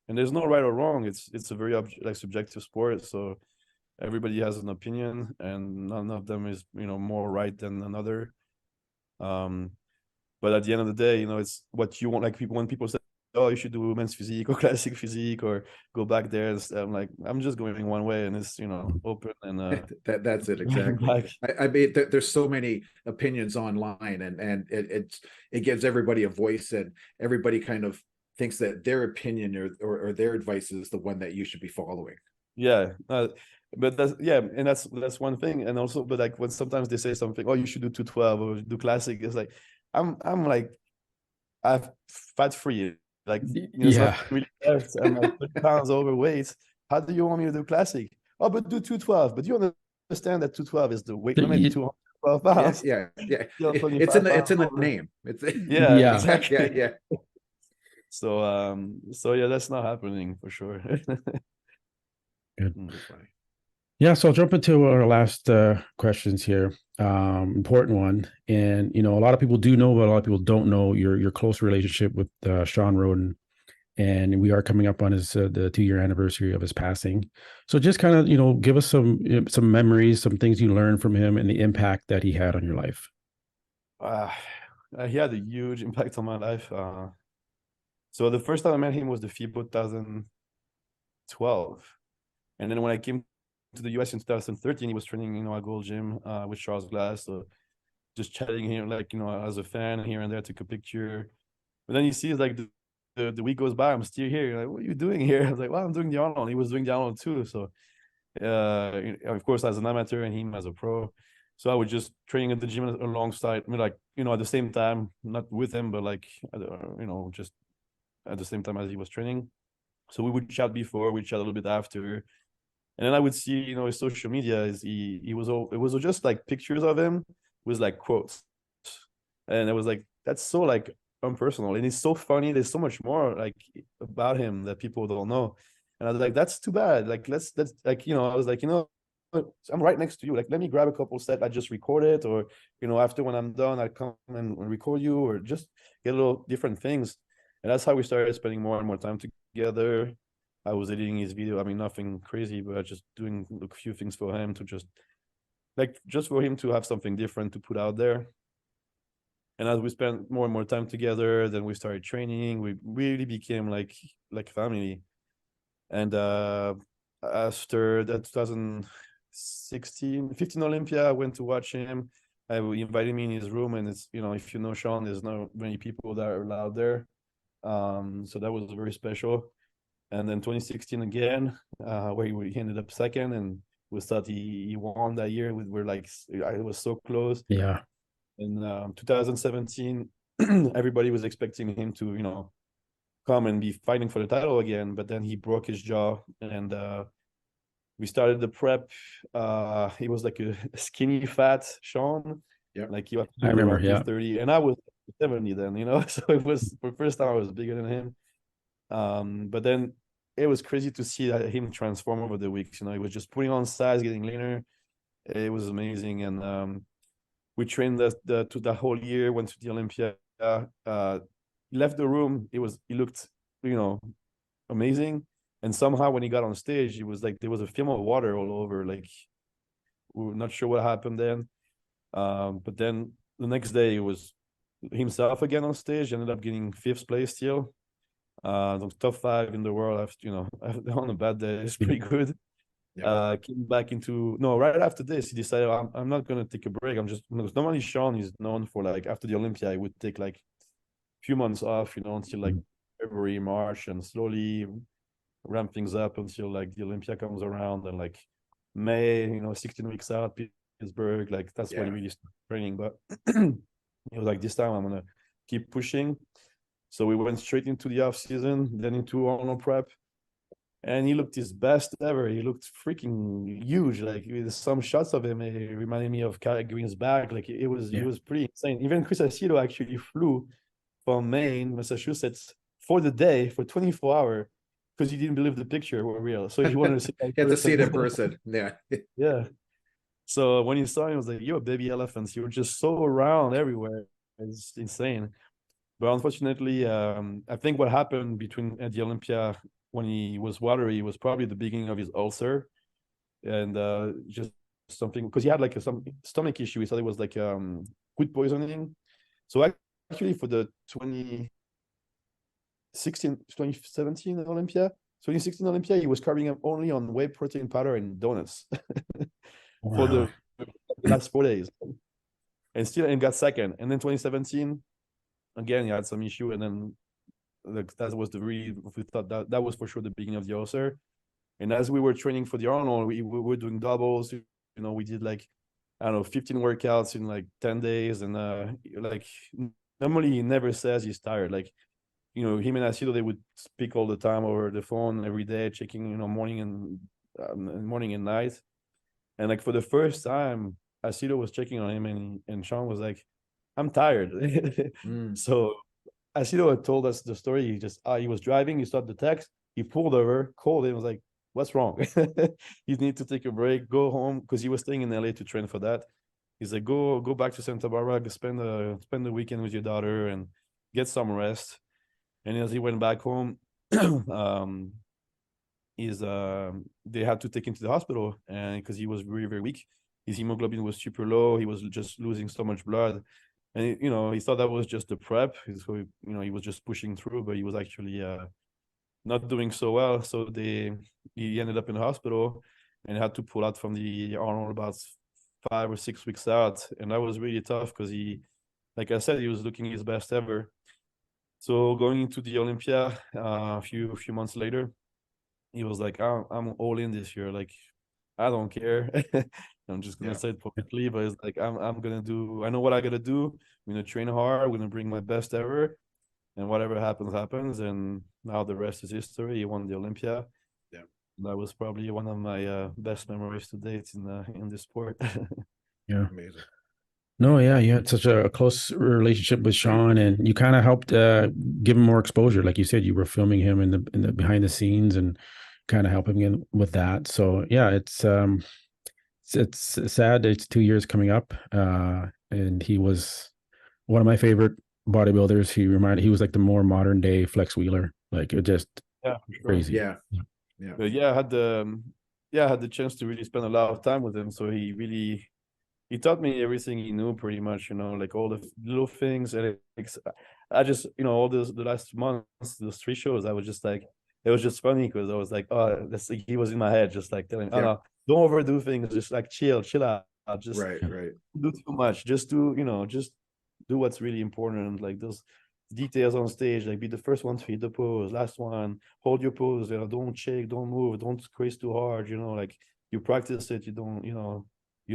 And there's no right or wrong. It's a very subjective sport. So everybody has an opinion, and none of them is more right than another. But at the end of the day, it's what you want. Like when people say, "Oh, you should do women's physique or classic physique or go back there," I'm like, I'm just going one way, and it's open and that's it exactly. back. I mean, there's so many opinions online, and it gives everybody a voice, and everybody kind of thinks that their opinion or their advice is the one that you should be following. Yeah, but and that's one thing. And also, but like when sometimes they say something, oh, you should do 212 or do classic. It's like I'm like I'm fat free. Like it's not Yeah. really left. I'm like 30 pounds overweight. How do you want me to do classic? Oh, but do 212. But you understand that 212 is the weight limit, 212 pounds. Yeah. Still It's in the over. name. It's Yeah, Yeah. exactly. yeah. So yeah, that's not happening for sure. Good. That's funny. Yeah, so I'll jump into our last questions here. Important one, and a lot of people do know, but a lot of people don't know your close relationship with Sean Rhoden, and we are coming up on his the 2-year anniversary of his passing. So just kind of give us some memories, some things you learned from him, and the impact that he had on your life. He had a huge impact on my life. So the first time I met him was the FIBO 2012, and then when I came to the US in 2013, he was training, at Gold Gym with Charles Glass. So just chatting here, like, as a fan here and there, took a picture. But then you see, like, the week goes by, I'm still here. You're like, what are you doing here? I was like, well, I'm doing the Arnold. He was doing the Arnold too. So, of course, as an amateur and him as a pro. So I was just training at the gym alongside, like, at the same time, not with him, but like, just at the same time as he was training. So we would chat before, we'd chat a little bit after. And then I would see, his social media is it was just like pictures of him with like quotes. And it was like, that's so like impersonal. And it's so funny. There's so much more like about him that people don't know. And I was like, that's too bad. Like, let's like, I was like, I'm right next to you. Like, let me grab a couple sets. I just record it. Or, after when I'm done, I come and record you, or just get a little different things. And that's how we started spending more and more time together. I was editing his video. I mean, nothing crazy, but just doing a few things for him to just for him to have something different to put out there. And as we spent more and more time together, then we started training. We really became like family. And after that 2015 Olympia, I went to watch him. He invited me in his room, and it's, if you know Sean, there's not many people that are allowed there. So that was very special. And then 2016 again, where he ended up second, and we thought he won that year. We're like, it was so close. Yeah. In 2017, everybody was expecting him to, come and be fighting for the title again, but then he broke his jaw, and we started the prep. He was like a skinny, fat Sean. Yeah. Like he was I remember, around 230, and I was 70 then, so it was for the first time I was bigger than him. But then it was crazy to see him transform over the weeks. He was just putting on size, getting leaner. It was amazing. And we trained the whole year, went to the Olympia, left the room. He looked, amazing. And somehow when he got on stage, it was like there was a film of water all over. Like, we were not sure what happened then. But then the next day, it was himself again on stage. Ended up getting 5th place still. The top 5 in the world after, on a bad day, it's pretty good. Yeah. Came back right after this, he decided, I'm not gonna take a break. Normally Sean is known for, like, after the Olympia, I would take like a few months off, until like February, March, and slowly ramp things up until like the Olympia comes around, and like May, 16 weeks out, Pittsburgh, like that's when he really started training. But he was like, this time I'm gonna keep pushing. So we went straight into the off season, then into Arnold prep, and he looked his best ever. He looked freaking huge. Like, with some shots of him, it reminded me of Kyle Green's back. Like, it was pretty insane. Even Chris Aceto actually flew from Maine, Massachusetts, for the day, for 24 hours, because he didn't believe the picture were real. So he wanted to see it. He had to see it in person. Yeah. Yeah. So when he saw him, he was like, "You're baby elephants. You were just so around everywhere. It's insane." But unfortunately, I think what happened at the Olympia when he was watery, it was probably the beginning of his ulcer, and just something because he had like some stomach issue. He thought it was like food poisoning. So actually, for the 2017 Olympia, 2016 Olympia, he was carving up only on whey protein powder and donuts for Wow. the last 4 days, and got second. And then 2017, again, he had some issue, and then that was we thought that was for sure the beginning of the ulcer. And as we were training for the Arnold, we were doing doubles. We did like, I don't know, 15 workouts in like 10 days. And like normally he never says he's tired. Like, him and Asido, they would speak all the time over the phone every day, checking, morning and night. And like for the first time, Asido was checking on him, and Sean was like, I'm tired. So Asido had told us the story. He was driving, he saw the text, he pulled over, called him, was like, what's wrong? You need to take a break, go home, because he was staying in LA to train for that. He's like, go back to Santa Barbara, spend the weekend with your daughter and get some rest. And as he went back home, they had to take him to the hospital, and because he was very, very weak. His hemoglobin was super low. He was just losing so much blood. And he thought that was just the prep. So he was just pushing through, but he was actually not doing so well. So he ended up in the hospital and had to pull out from the Arnold about 5 or 6 weeks out. And that was really tough because like I said, he was looking his best ever. So going into the Olympia a few months later, he was like, I'm all in this year. Like, I don't care. I'm just gonna say it publicly, but it's like I'm gonna do. I know what I gotta do. I'm gonna train hard. I'm gonna bring my best ever, and whatever happens, happens. And now the rest is history. He won the Olympia. Yeah, that was probably one of my best memories to date in this sport. Yeah. amazing. No, yeah, you had such a close relationship with Sean, and you kind of helped give him more exposure. Like you said, you were filming him in the behind the scenes and kind of helping him with that. So yeah, it's sad. It's 2 years coming up, and he was one of my favorite bodybuilders. He was like the more modern day Flex Wheeler. Like it just Yeah, for sure. crazy. Yeah. But yeah, I had the chance to really spend a lot of time with him. So he taught me everything he knew pretty much, like all the little things. And I just, all the last months, those 3 shows, I was just like, it was just funny because I was like, oh, he was in my head, just like telling, oh, no, don't overdo things, just like chill out. Just right. do too much. Just just do what's really important. Like those details on stage, like be the first one to hit the pose, last one, hold your pose, don't shake, don't move, don't squeeze too hard, like you practice it, you don't, you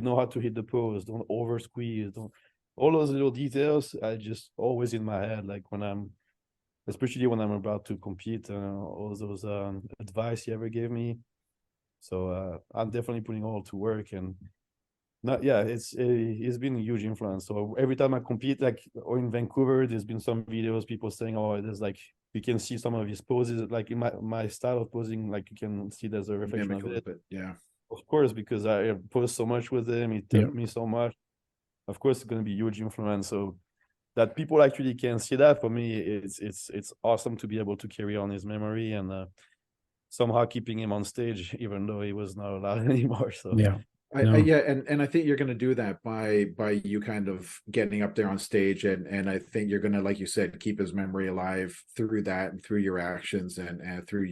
know how to hit the pose, don't over squeeze, don't all those little details. I just always in my head, like especially when I'm about to compete, all those advice he ever gave me. So I'm definitely putting all to work, and it's been a huge influence. So every time I compete, like or in Vancouver, there's been some videos people saying, oh, there's like you can see some of his poses, like in my style of posing, like you can see there's a reflection of it. Yeah. Of course, because I posed so much with him, he taught me so much. Of course, it's going to be a huge influence. So that people actually can see that, for me, it's awesome to be able to carry on his memory and somehow keeping him on stage, even though he was not allowed anymore. So yeah. And I think you're going to do that by you kind of getting up there on stage, and I think you're going to, like you said, keep his memory alive through that and through your actions and through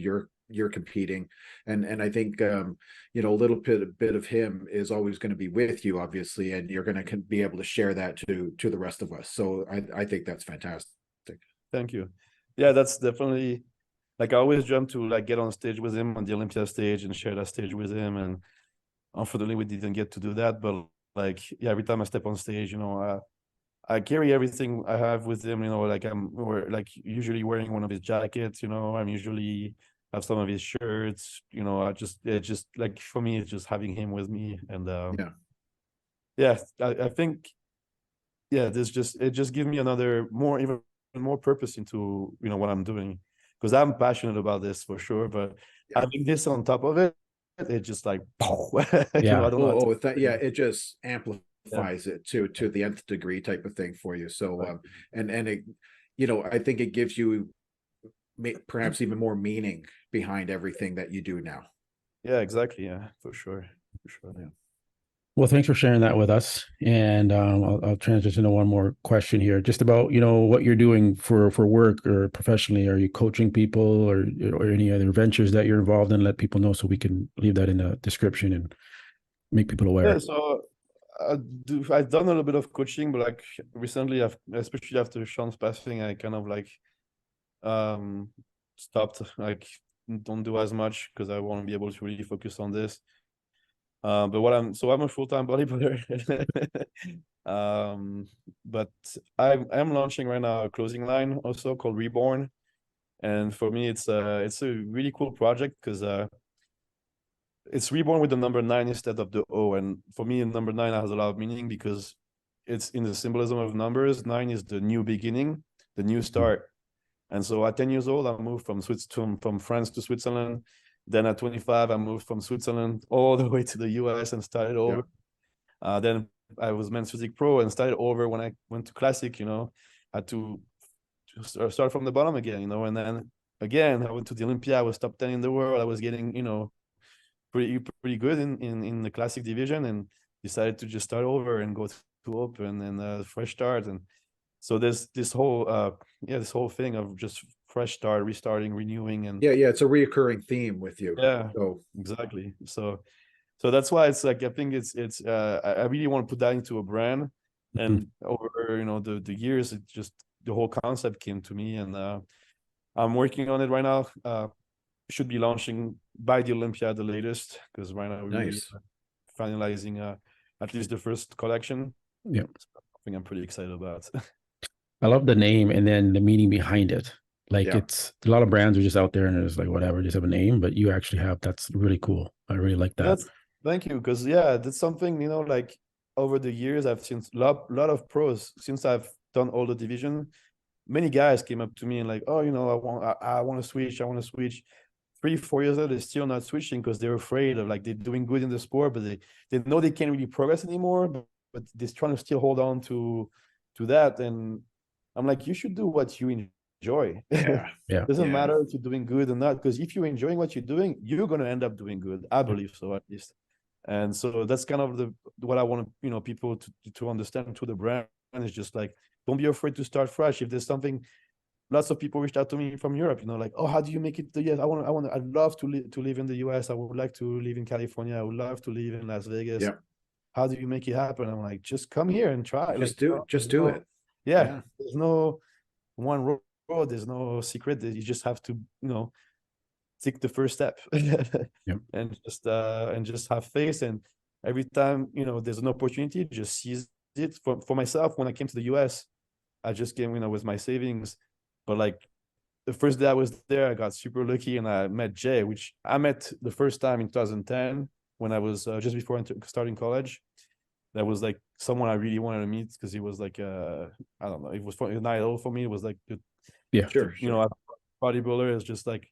your competing, and I think a little bit of him is always going to be with you, obviously, and you're going to be able to share that to the rest of us. So I think that's fantastic. Thank you. Yeah, that's definitely, like, I always dreamt to like get on stage with him on the Olympia stage and share that stage with him, and unfortunately we didn't get to do that. But like, yeah, every time I step on stage, I carry everything I have with him, like we're like usually wearing one of his jackets, I'm usually have some of his shirts, it just like, for me, it's just having him with me. And I think, it just gives me even more purpose into, what I'm doing, because I'm passionate about this for sure, but having this on top of it, it just like, I don't know it just amplifies it to the nth degree type of thing for you. So and it, I think it gives you perhaps even more meaning behind everything that you do now. Yeah, exactly. Yeah, for sure. For sure. Yeah. Well, thanks for sharing that with us. And I'll transition to one more question here, just about, what you're doing for work or professionally. Are you coaching people or any other ventures that you're involved in? Let people know so we can leave that in the description and make people aware. Yeah, so I've done a little bit of coaching, but like recently, especially after Sean's passing, I kind of like stopped, like don't do as much because I want to be able to really focus on this. But I'm a full-time bodybuilder. But I'm launching right now a clothing line also called Reborn. And for me, it's a really cool project because it's reborn with the number 9 instead of the O. And for me, number 9 has a lot of meaning because it's in the symbolism of numbers. 9 is the new beginning, the new start. And so at 10 years old, I moved from France to Switzerland. Then at 25, I moved from Switzerland all the way to the US and started over. Yeah. Then I was men's physique pro and started over when I went to classic, had to start from the bottom again, and then again, I went to the Olympia. I was top 10 in the world. I was getting, pretty good in the classic division, and decided to just start over and go to open and fresh start. And so there's this whole thing of just fresh start, restarting, renewing. And it's a reoccurring theme with you. Yeah, so exactly. So that's why it's like, I think I really want to put that into a brand. And over the years, it just, the whole concept came to me, and I'm working on it right now. Should be launching by the Olympia the latest, because right now we're really finalizing at least the first collection. Yeah, so I think I'm pretty excited about. I love the name and then the meaning behind it. Like it's a lot of brands are just out there and it's like whatever, just have a name, but you actually have, that's really cool. I really like that. Thank you, because that's something, like over the years I've seen a lot of pros since I've done all the division. Many guys came up to me and like, oh, I want to switch. 3-4 years later, they're still not switching because they're afraid of, like, they're doing good in the sport, but they know they can't really progress anymore, but they're trying to still hold on to that. And I'm like, you should do what you enjoy. Doesn't matter if you're doing good or not, because if you're enjoying what you're doing, you're going to end up doing good. I believe so, at least. And so that's kind of what I want people to understand to the brand is just like, don't be afraid to start fresh. If there's something, lots of people reached out to me from Europe, like, oh, how do you make it to the US? I'd love to live in the US. I would like to live in California. I would love to live in Las Vegas. Yeah. How do you make it happen? I'm like, just come here and try. Just do it. Yeah. There's no one road. There's no secret. You just have to, take the first step and just have faith. And every time, there's an opportunity, just seize it. For myself, when I came to the US, I just came, with my savings. But like the first day I was there, I got super lucky and I met Jay, which I met the first time in 2010 when I was just before starting college. That was like someone I really wanted to meet because he was like, I don't know, it was an idol for me. It was like, bodybuilder is just like,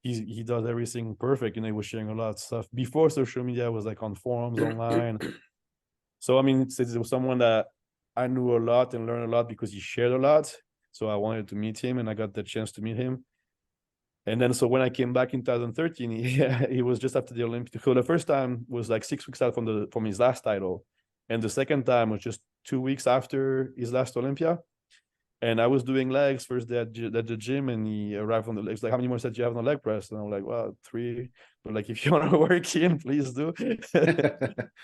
he does everything perfect, and he was sharing a lot of stuff before social media was like on forums online. So I mean, it was someone that I knew a lot and learned a lot because he shared a lot. So I wanted to meet him, and I got the chance to meet him. And then so when I came back in 2013, he was just after the Olympics. So the first time was like 6 weeks out from his last title, and the second time was just 2 weeks after his last Olympia. And I was doing legs first day at the gym, and he arrived on the legs. Like, how many more sets do you have on the leg press? And I'm like, well, 3. But like, if you want to work in, please do.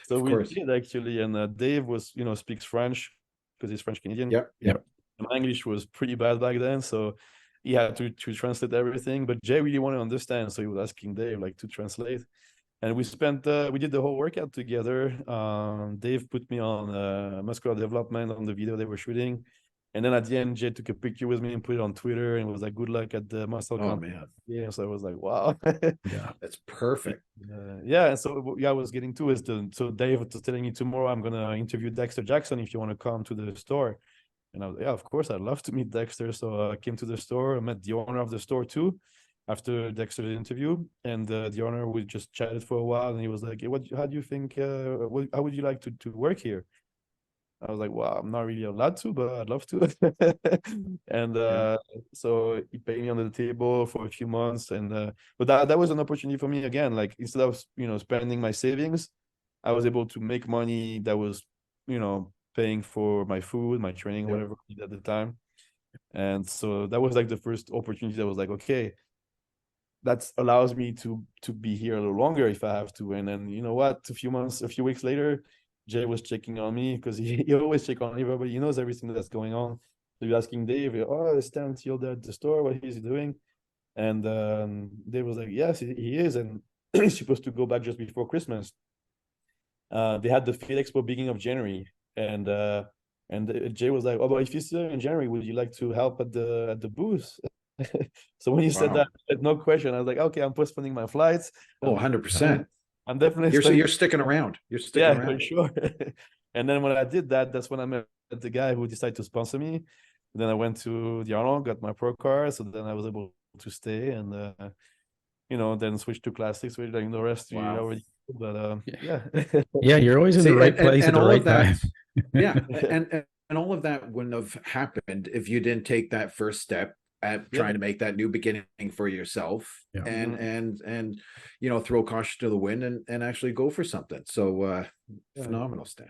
So we did, actually. And Dave was, speaks French because he's French Canadian. Yep. My English was pretty bad back then, so he had to translate everything. But Jay really wanted to understand, so he was asking Dave like to translate. And we did the whole workout together. Dave put me on muscular development on the video they were shooting. And then at the end, Jay took a picture with me and put it on Twitter and was like, good luck at the muscle conference. Man. Yeah, so I was like, wow. Yeah, that's perfect. And so what I was getting to is so Dave was telling me tomorrow I'm going to interview Dexter Jackson if you want to come to the store. And I was like, yeah, of course, I'd love to meet Dexter. So I came to the store. I met the owner of the store too after Dexter's interview. And the owner, we just chatted for a while. And he was like, hey, how do you think, how would you like to work here? I was like, wow, I'm not really allowed to, but I'd love to. And so he paid me under the table for a few months. And but that was an opportunity for me again. Like instead of spending my savings, I was able to make money that was, paying for my food, my training, whatever I needed at the time. And so that was like the first opportunity that was like, okay, that allows me to be here a little longer if I have to. And then you know what? A few weeks later, Jay was checking on me because he always check on everybody. He knows everything that's going on. So you're asking Dave, oh, is Stan still there at the store? What is he doing? And Dave was like, yes, he is. And he's supposed to go back just before Christmas. They had the Fit Expo beginning of January. And Jay was like, oh, but if you're still in January, would you like to help at the booth? So when you said that, no question. I was like, okay, I'm postponing my flights. Oh, 100%. I'm definitely you're sticking around. You're sticking around. For sure. And then when I did that, that's when I met the guy who decided to sponsor me. Then I went to the Arnold, got my pro car, so then I was able to stay and then switch to classics, which the rest you already. But yeah, you're always in the right place at the right time. Yeah, and all of that wouldn't have happened if you didn't take that first step at trying to make that new beginning for yourself and throw caution to the wind and actually go for something. So phenomenal, Stan.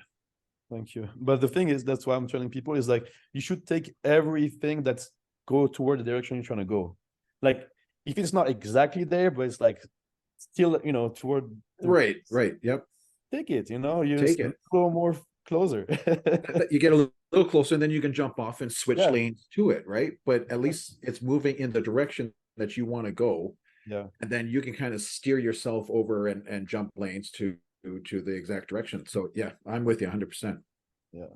Thank you. But the thing is, that's why I'm telling people is like, you should take everything that's go toward the direction you're trying to go. Like if it's not exactly there, but it's like still, toward right. Yep. Take it, you take it. Go more closer. You get a little closer, and then you can jump off and switch lanes to it, right? But at least it's moving in the direction that you want to go. Yeah. And then you can kind of steer yourself over and jump lanes to the exact direction. So yeah, I'm with you 100%. Yeah.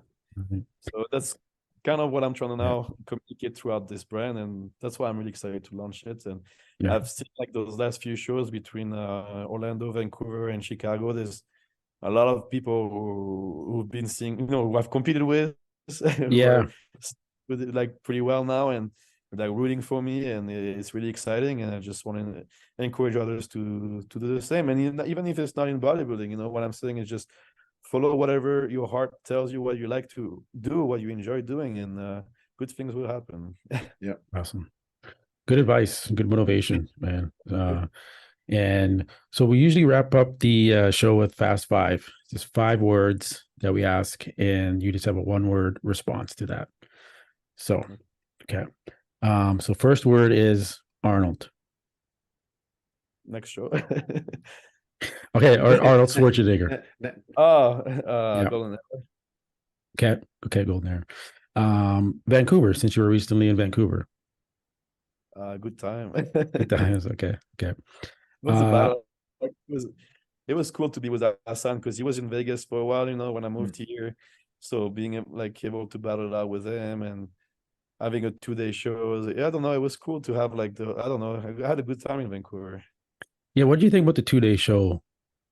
So that's kind of what I'm trying to now communicate throughout this brand, and that's why I'm really excited to launch it. And I've seen like those last few shows between Orlando, Vancouver, and Chicago. There's a lot of people who've been seeing, who I've competed with, with it like pretty well now, and like rooting for me, and it's really exciting. And I just want to encourage others to do the same. And even if it's not in bodybuilding, what I'm saying is just follow whatever your heart tells you, what you like to do, what you enjoy doing, and good things will happen. Yeah, awesome. Good advice, good motivation, man. And so we usually wrap up the show with Fast Five, just 5 words that we ask, and you just have a 1-word response to that. So, okay. So first word is Arnold. Next show. Okay, Arnold Schwarzenegger. Golden Era. Okay, Golden Era. Vancouver, since you were recently in Vancouver. Good time. Good times. Okay. It was cool to be with Hassan because he was in Vegas for a while, when I moved here. So being able to battle it out with him and having a 2-day show, I don't know, it was cool to have I had a good time in Vancouver. Yeah, what do you think about the 2-day show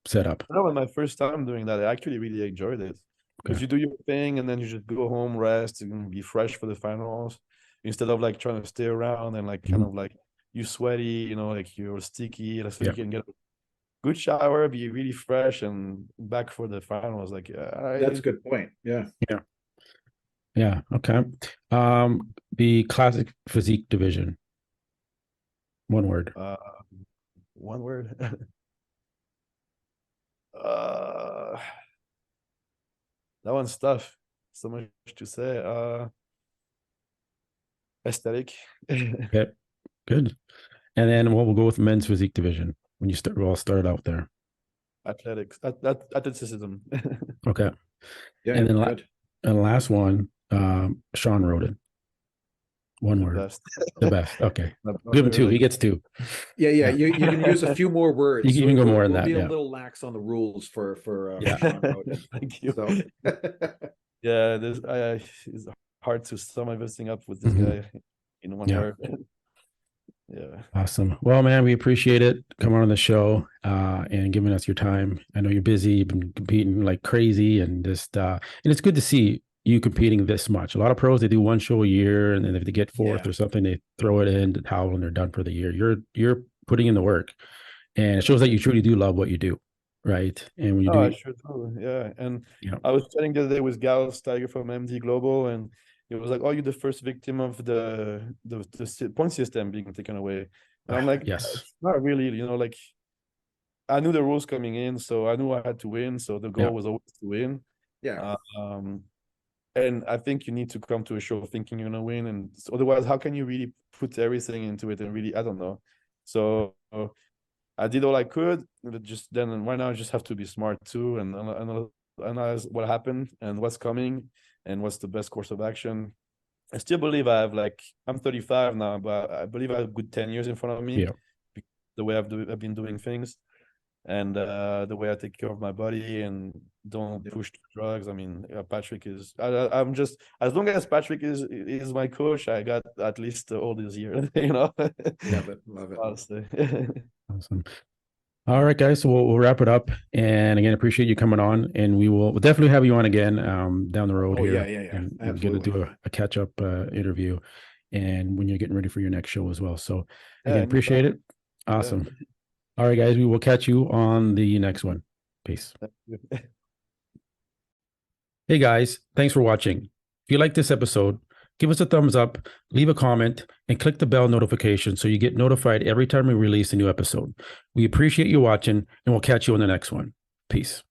setup? That was my first time doing that. I actually really enjoyed it because you do your thing and then you just go home, rest, and be fresh for the finals instead of trying to stay around and kind of you sweaty, you're sticky. So you can get a good shower, be really fresh, and back for the finals. That's a good point. Yeah. Okay. The classic physique division. 1 word. 1 word. That one's tough. So much to say. Aesthetic. Okay. Good. And then we'll go with men's physique division when we'll all start out there. Athletics. Athleticism. Okay. Yeah. And then last one, Sean Rhoden. 1 word. The best. Okay. Give him 2. He gets 2. Yeah. You can use a few more words. You can even go more than that. Be a little lax on the rules for Sean Rhoden. Thank you. So. It's hard to sum everything up with this guy in 1 word. Yeah. Awesome. Well, man, we appreciate it coming on the show and giving us your time. I know you're busy, you've been competing like crazy, and just and it's good to see you competing this much. A lot of pros, they do 1 show a year, and then if they get 4th or something, they throw it in the towel and they're done for the year. You're putting in the work, and it shows that you truly do love what you do. right? And when you Oh, I do, sure do. Yeah. And yeah, I was chatting the other day with Gals Tiger from MD Global, and it was like, "Oh, you're the first victim of the point system being taken away." And I'm like, yes, "It's not really, like I knew the rules coming in, so I knew I had to win. So the yeah, goal was always to win. Yeah. Um, and I think you need to come to a show thinking you're gonna win, and otherwise, how can you really put everything into it and really, I don't know. So I did all I could. But just then, right now, I just have to be smart too, and analyze what happened and what's coming, and what's the best course of action. I still believe I'm 35 now, but I believe I have a good 10 years in front of me, yeah. the way I've been doing things, and the way I take care of my body and don't Yeah. push drugs. I mean, Patrick is. I'm just, as long as Patrick is my coach, I got at least all these years. Love it. Love it. Honestly. Awesome. All right, guys. So we'll wrap it up. And again, appreciate you coming on. And we'll definitely have you on again down the road Oh, yeah, here, yeah, yeah. and we'll get to Absolutely. do a catch up interview, and when you're getting ready for your next show as well. So Yeah, again, appreciate anytime. it. Awesome. All right, guys. We will catch you on the next one. Peace. Yeah. Hey guys, thanks for watching. If you like this episode, give us a thumbs up, leave a comment, and click the bell notification so you get notified every time we release a new episode. We appreciate you watching, and we'll catch you on the next one. Peace.